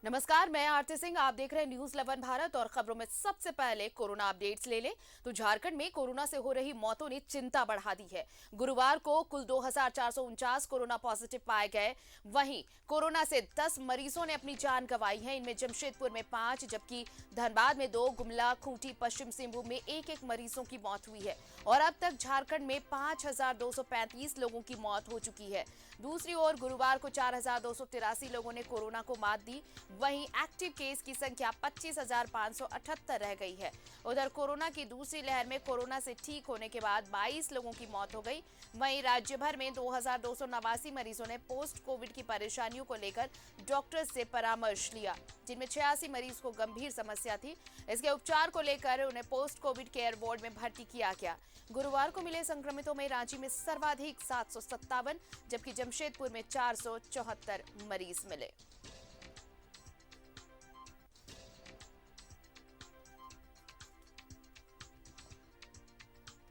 नमस्कार, मैं आरती सिंह। आप देख रहे हैं न्यूज 11 भारत और खबरों में सबसे पहले कोरोना अपडेट्स ले लें तो झारखंड में कोरोना से हो रही मौतों ने चिंता बढ़ा दी है। गुरुवार को कुल 2449 कोरोना पॉजिटिव पाए गए। वहीं कोरोना से 10 मरीजों ने अपनी जान गंवाई है। इनमें जमशेदपुर में 5, जबकि धनबाद में 2, गुमला, खूंटी, पश्चिम सिंहभूम में एक मरीजों की मौत हुई है और अब तक झारखंड में 5235 लोगों की मौत हो चुकी है। दूसरी ओर गुरुवार को 4283 लोगों ने कोरोना को मात दी। वहीं एक्टिव केस की संख्या 25,578 रह गई है। उधर कोरोना की दूसरी लहर में कोरोना से ठीक होने के बाद 22 लोगों की मौत हो गई। वहीं राज्य भर में 2289 मरीजों ने पोस्ट कोविड की परेशानियों को लेकर डॉक्टर से परामर्श लिया, जिनमें 86 मरीज को गंभीर समस्या थी। इसके उपचार को लेकर उन्हें पोस्ट कोविड केयर वार्ड में भर्ती किया गया। गुरुवार को मिले संक्रमितों में रांची में सर्वाधिक 757, जबकि जमशेदपुर में 474 मरीज मिले।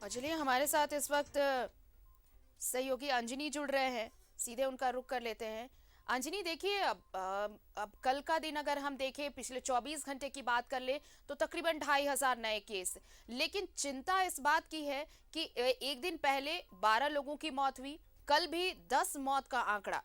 और चलिए, हमारे साथ इस वक्त सहयोगी अंजनी जुड़ रहे हैं। सीधे उनका रुख कर लेते हैं। अंजनी, देखिए, अब कल का दिन अगर हम देखें, पिछले 24 घंटे की बात कर ले तो तकरीबन 2500 नए केस। लेकिन चिंता इस बात की है कि एक दिन पहले 12 लोगों की मौत हुई, कल भी 10 मौत का आंकड़ा।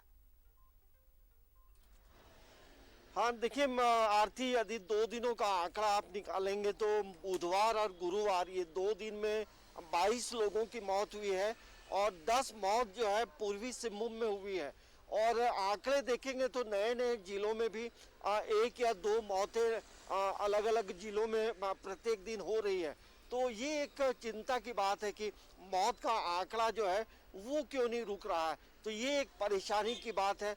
हाँ देखिए आरती, यदि 2 दिनों का आंकड़ा आप निकालेंगे तो बुधवार और गुरुवार ये 2 दिन में 22 लोगों की मौत हुई है और 10 मौत जो है पूर्वी सिंहभूम में हुई है। और आंकड़े देखेंगे तो नए नए जिलों में भी 1 या 2 मौतें अलग अलग जिलों में प्रत्येक दिन हो रही है। तो ये एक चिंता की बात है कि मौत का आंकड़ा जो है वो क्यों नहीं रुक रहा है। तो ये एक परेशानी की बात है।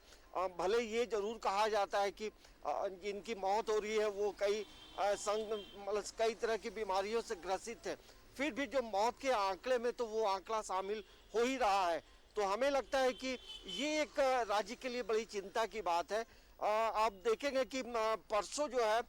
भले ये जरूर कहा जाता है कि जिनकी मौत हो रही है वो मतलब कई तरह की बीमारियों से ग्रसित है, फिर भी जो मौत के आंकड़े में तो वो आंकड़ा शामिल हो ही रहा है। तो हमें लगता है कि ये एक राज्य के लिए बड़ी चिंता की बात है। आप देखेंगे कि परसों जो है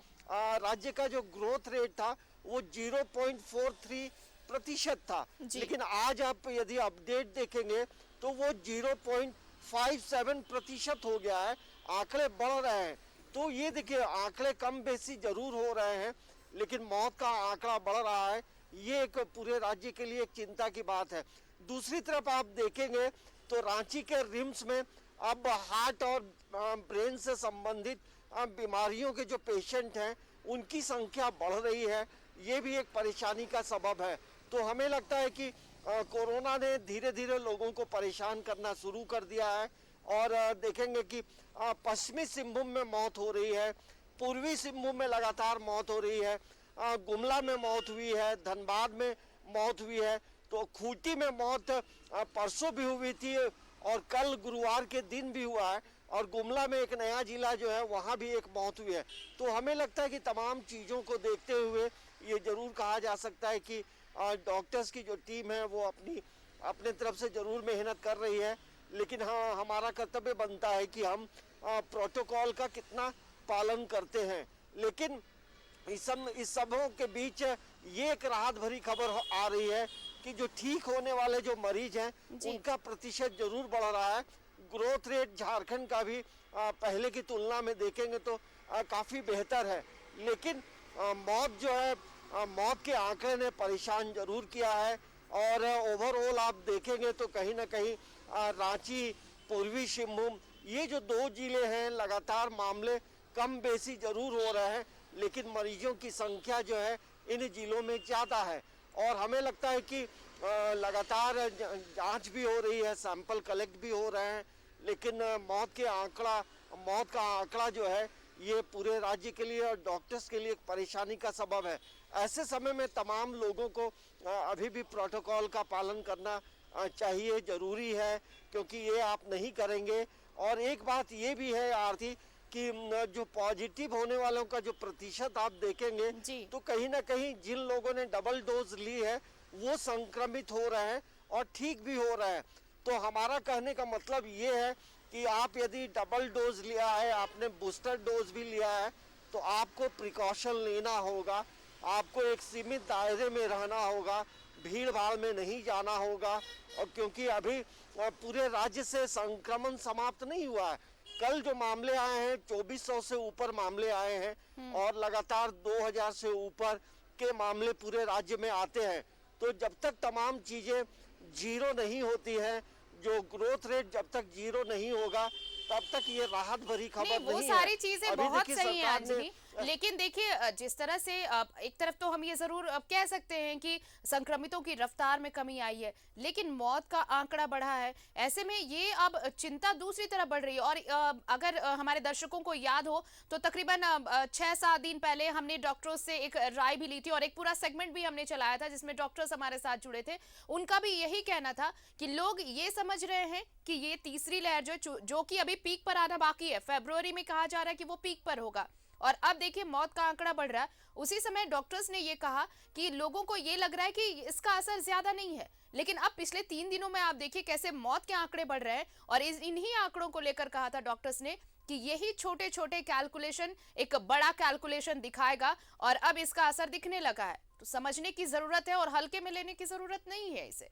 राज्य का जो ग्रोथ रेट था वो 0.43% था, लेकिन आज आप यदि अपडेट देखेंगे तो वो 0.57% हो गया है। आंकड़े बढ़ रहे हैं। तो ये देखिए, आंकड़े कम बेसी जरूर हो रहे हैं लेकिन मौत का आंकड़ा बढ़ रहा है। ये एक पूरे राज्य के लिए एक चिंता की बात है। दूसरी तरफ आप देखेंगे तो रांची के रिम्स में अब हार्ट और ब्रेन से संबंधित बीमारियों के जो पेशेंट हैं उनकी संख्या बढ़ रही है। ये भी एक परेशानी का सबब है। तो हमें लगता है कि कोरोना ने धीरे धीरे लोगों को परेशान करना शुरू कर दिया है। और देखेंगे कि पश्चिमी सिंहभूम में मौत हो रही है, पूर्वी सिंहभूम में लगातार मौत हो रही है, गुमला में मौत हुई है, धनबाद में मौत हुई है, तो खूंटी में मौत परसों भी हुई थी और कल गुरुवार के दिन भी हुआ है, और गुमला में एक नया जिला जो है वहाँ भी एक मौत हुई है। तो हमें लगता है कि तमाम चीज़ों को देखते हुए ये जरूर कहा जा सकता है कि डॉक्टर्स की जो टीम है वो अपने तरफ से जरूर मेहनत कर रही है, लेकिन हाँ, हमारा कर्तव्य बनता है कि हम प्रोटोकॉल का कितना पालन करते हैं। लेकिन इस सबों के बीच ये एक राहत भरी खबर आ रही है कि जो ठीक होने वाले जो मरीज हैं उनका प्रतिशत जरूर बढ़ रहा है। ग्रोथ रेट झारखंड का भी पहले की तुलना में देखेंगे तो काफी बेहतर है। लेकिन मौत जो है, मौत के आंकड़े ने परेशान जरूर किया है। और ओवरऑल आप देखेंगे तो कहीं ना कहीं रांची, पूर्वी सिंहभूम, ये जो 2 जिले हैं लगातार मामले कम बेसी जरूर हो रहे हैं, लेकिन मरीजों की संख्या जो है इन जिलों में ज़्यादा है। और हमें लगता है कि लगातार जांच भी हो रही है, सैंपल कलेक्ट भी हो रहे हैं, लेकिन मौत का आंकड़ा जो है ये पूरे राज्य के लिए और डॉक्टर्स के लिए एक परेशानी का सबब है। ऐसे समय में तमाम लोगों को अभी भी प्रोटोकॉल का पालन करना चाहिए, जरूरी है, क्योंकि ये आप नहीं करेंगे। और एक बात ये भी है आरती कि जो पॉजिटिव होने वालों का जो प्रतिशत आप देखेंगे तो कहीं ना कहीं जिन लोगों ने डबल डोज ली है वो संक्रमित हो रहे हैं और ठीक भी हो रहे हैं। तो हमारा कहने का मतलब ये है कि आप यदि डबल डोज लिया है, आपने बूस्टर डोज भी लिया है, तो आपको प्रिकॉशन लेना होगा, आपको एक सीमित दायरे में रहना होगा, भीड़ भाड़ में नहीं जाना होगा। और क्योंकि अभी पूरे राज्य से संक्रमण समाप्त नहीं हुआ है, कल जो मामले आए हैं 2400 से ऊपर मामले आए हैं और लगातार 2000 से ऊपर के मामले पूरे राज्य में आते हैं। तो जब तक तमाम चीजें जीरो नहीं होती है, जो ग्रोथ रेट जब तक जीरो नहीं होगा तब तक ये राहत भरी खबर नहीं है। वो सारी चीजें बहुत सही हैं अंजलि, ने लेकिन देखिए जिस तरह से एक तरफ तो हम ये जरूर अब कह सकते हैं कि संक्रमितों की रफ्तार में कमी आई है, लेकिन मौत का आंकड़ा बढ़ा है। ऐसे में ये अब चिंता दूसरी तरफ बढ़ रही है। और अगर हमारे दर्शकों को याद हो तो तकरीबन 6-7 दिन पहले हमने डॉक्टरों से एक राय भी ली थी और एक पूरा सेगमेंट भी हमने चलाया था जिसमें डॉक्टर्स हमारे साथ जुड़े थे। उनका भी यही कहना था कि लोग ये समझ रहे हैं कि ये तीसरी लहर जो कि अभी पीक पर आना बाकी है, फरवरी में कहा जा रहा है कि वो पीक पर होगा, और अब देखिए मौत का आंकड़ा बढ़ रहा है। उसी समय डॉक्टर्स ने ये कहा कि लोगों को ये लग रहा है कि इसका असर ज्यादा नहीं है, लेकिन अब पिछले 3 दिनों में आप देखिए कैसे मौत के आंकड़े बढ़ रहे हैं। और इन्हीं आंकड़ों को लेकर कहा था डॉक्टर्स ने कि यही छोटे छोटे कैलकुलेशन एक बड़ा कैलकुलेशन दिखाएगा, और अब इसका असर दिखने लगा है। तो समझने की जरूरत है और हल्के में लेने की जरूरत नहीं है इसे।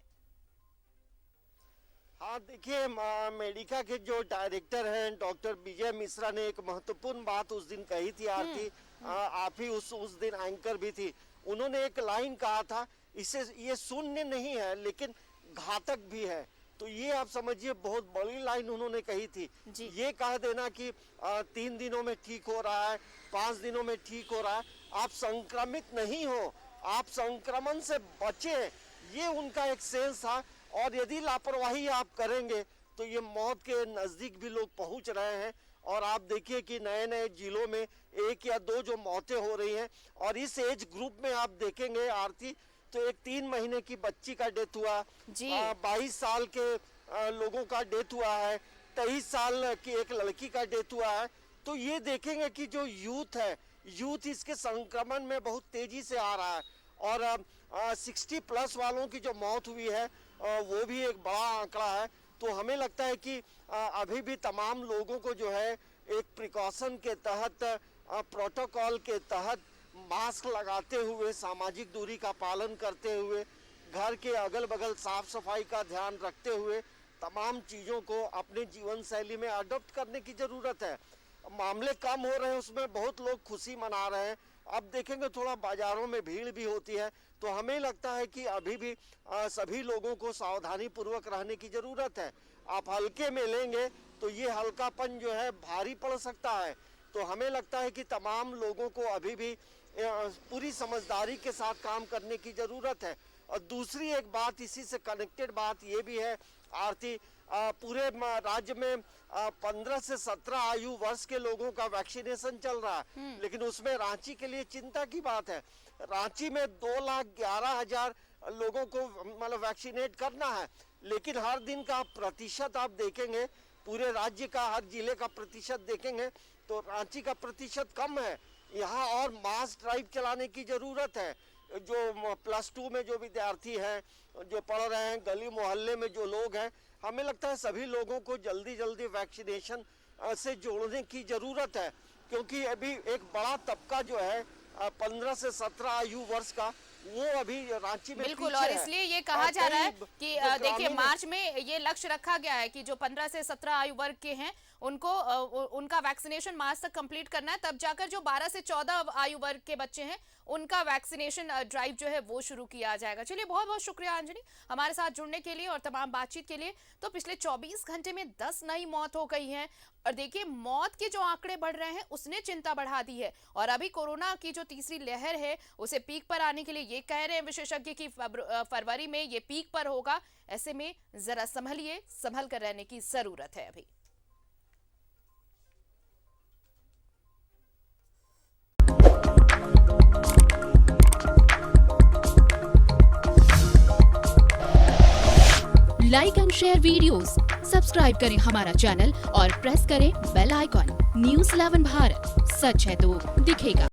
हाँ देखिए, मेडिका के जो डायरेक्टर हैं डॉक्टर विजय मिश्रा ने एक महत्वपूर्ण बात उस दिन कही थी आरती, आप ही उस दिन एंकर भी थी। उन्होंने एक लाइन कहा था, इसे ये शून्य नहीं है लेकिन घातक भी है। तो ये आप समझिए बहुत बड़ी लाइन उन्होंने कही थी। ये कह देना कि 3 दिनों में ठीक हो रहा है, 5 दिनों में ठीक हो रहा है, आप संक्रमित नहीं हो, आप संक्रमण से बचे, ये उनका एक सेंस था। और यदि लापरवाही आप करेंगे तो ये मौत के नजदीक भी लोग पहुंच रहे हैं। और आप देखिए कि नए नए जिलों में 1 या 2 जो मौतें हो रही हैं, और इस एज ग्रुप में आप देखेंगे आरती तो एक 3 महीने की बच्ची का डेथ हुआ, 22 साल के लोगों का डेथ हुआ है, 23 साल की एक लड़की का डेथ हुआ है। तो ये देखेंगे कि जो यूथ है, यूथ इसके संक्रमण में बहुत तेजी से आ रहा है। और 60+ वालों की जो मौत हुई है वो भी एक बड़ा आंकड़ा है। तो हमें लगता है कि अभी भी तमाम लोगों को जो है एक प्रिकॉशन के तहत, प्रोटोकॉल के तहत मास्क लगाते हुए, सामाजिक दूरी का पालन करते हुए, घर के अगल बगल साफ सफाई का ध्यान रखते हुए तमाम चीज़ों को अपने जीवन शैली में अडॉप्ट करने की ज़रूरत है। मामले कम हो रहे हैं, उसमें बहुत लोग खुशी मना रहे हैं। अब देखेंगे थोड़ा बाजारों में भीड़ भी होती है, तो हमें लगता है कि अभी भी सभी लोगों को सावधानी पूर्वक रहने की ज़रूरत है। आप हल्के में लेंगे तो ये हल्कापन जो है भारी पड़ सकता है। तो हमें लगता है कि तमाम लोगों को अभी भी पूरी समझदारी के साथ काम करने की ज़रूरत है। और दूसरी एक बात, इसी से कनेक्टेड बात ये भी है आरती, पूरे राज्य में 15 से 17 आयु वर्ष के लोगों का वैक्सीनेशन चल रहा है, लेकिन उसमें रांची के लिए चिंता की बात है। रांची में 2,11,000 लोगों को मतलब वैक्सीनेट करना है, लेकिन हर दिन का प्रतिशत आप देखेंगे, पूरे राज्य का हर जिले का प्रतिशत देखेंगे तो रांची का प्रतिशत कम है। यहाँ और मास ड्राइव चलाने की जरूरत है। जो +2 में जो विद्यार्थी हैं, जो पढ़ रहे हैं, गली मोहल्ले में जो लोग हैं, हमें लगता है सभी लोगों को जल्दी जल्दी वैक्सीनेशन से जोड़ने की जरूरत है। क्योंकि अभी एक बड़ा तबका जो है 15 से 17 आयु वर्ष का, वो अभी रांची में बिल्कुल, और इसलिए ये कहा जा रहा है कि देखिए मार्च में ये लक्ष्य रखा गया है कि जो 15 से 17 आयु वर्ग के हैं उनको उनका वैक्सीनेशन मार्च तक कंप्लीट करना है, तब जाकर जो 12 से 14 आयु वर्ग के बच्चे हैं उनका वैक्सीनेशन ड्राइव जो है वो शुरू किया जाएगा। चलिए, बहुत बहुत शुक्रिया अंजलि हमारे साथ जुड़ने के लिए और तमाम बातचीत के लिए। तो पिछले 24 घंटे में 10 नई मौत हो गई हैं, और देखिए मौत के जो आंकड़े बढ़ रहे हैं उसने चिंता बढ़ा दी है। और अभी कोरोना की जो तीसरी लहर है उसे पीक पर आने के लिए ये कह रहे हैं विशेषज्ञ कि फरवरी में ये पीक पर होगा। ऐसे में जरा संभलिए, संभल कर रहने की जरूरत है अभी। Like and share videos, subscribe करें हमारा चैनल और प्रेस करें बेल आइकॉन। News 11 भारत, सच है तो दिखेगा।